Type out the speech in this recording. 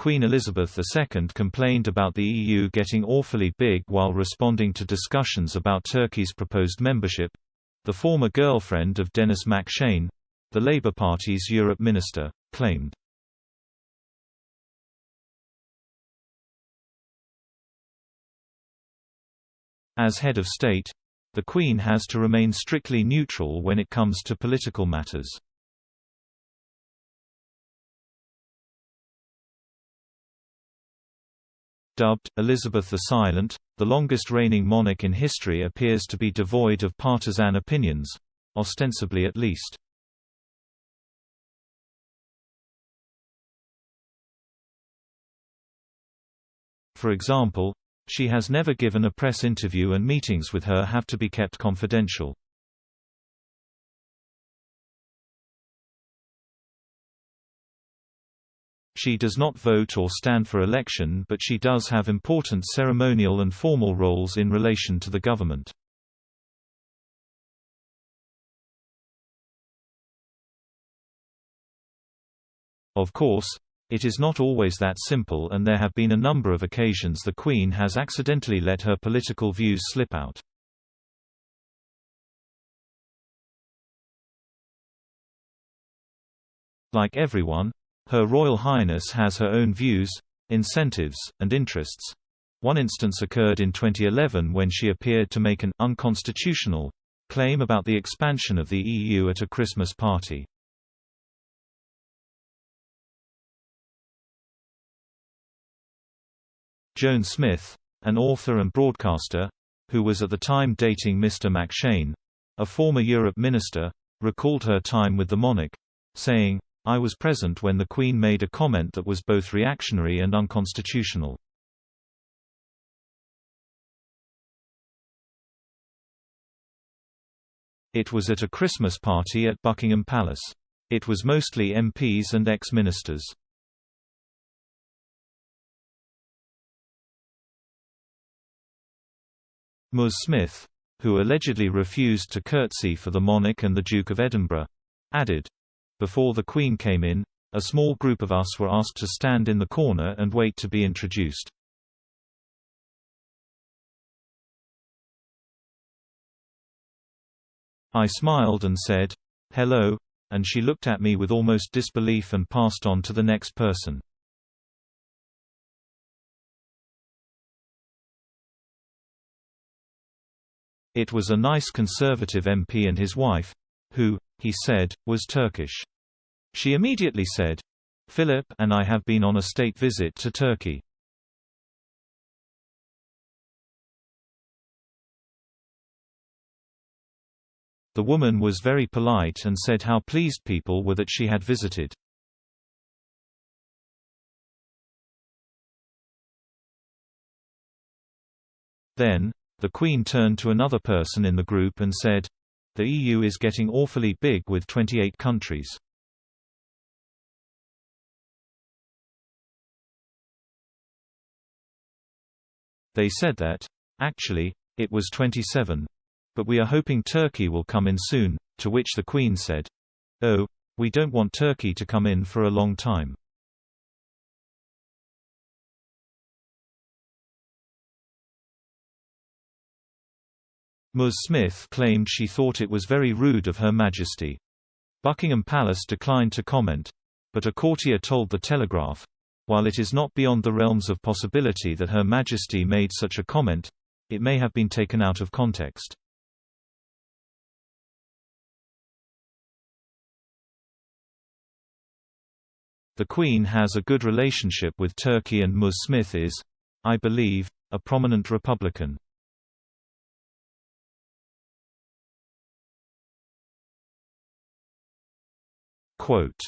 Queen Elizabeth II complained about the EU getting awfully big while responding to discussions about Turkey's proposed membership. The former girlfriend of Denis McShane, the Labour Party's Europe minister, claimed. As head of state, the Queen has to remain strictly neutral when it comes to political matters. Dubbed Elizabeth the Silent, the longest reigning monarch in history appears to be devoid of partisan opinions, ostensibly at least. For example, she has never given a press interview and meetings with her have to be kept confidential. She does not vote or stand for election, but she does have important ceremonial and formal roles in relation to the government. Of course, it is not always that simple, and there have been a number of occasions the Queen has accidentally let her political views slip out. Like everyone, Her Royal Highness has her own views, incentives, and interests. One instance occurred in 2011 when she appeared to make an unconstitutional claim about the expansion of the EU at a Christmas party. Joan Smith, an author and broadcaster, who was at the time dating Mr. McShane, a former Europe minister, recalled her time with the monarch, saying, "I was present when the Queen made a comment that was both reactionary and unconstitutional. It was at a Christmas party at Buckingham Palace. It was mostly MPs and ex-ministers." Ms. Smith, who allegedly refused to curtsy for the monarch and the Duke of Edinburgh, added, "Before the Queen came in, a small group of us were asked to stand in the corner and wait to be introduced. I smiled and said, 'Hello,' and she looked at me with almost disbelief and passed on to the next person." It was a nice Conservative MP and his wife, who, he said, was Turkish. She immediately said, "Philip and I have been on a state visit to Turkey." The woman was very polite and said how pleased people were that she had visited. Then, the Queen turned to another person in the group and said, "The EU is getting awfully big with 28 countries." They said that, "Actually, it was 27. But we are hoping Turkey will come in soon," to which the Queen said, "Oh, we don't want Turkey to come in for a long time." Ms. Smith claimed she thought it was very rude of Her Majesty. Buckingham Palace declined to comment, but a courtier told The Telegraph, "While it is not beyond the realms of possibility that Her Majesty made such a comment, it may have been taken out of context." The Queen has a good relationship with Turkey and Ms. Smith is, I believe, a prominent Republican. Quote,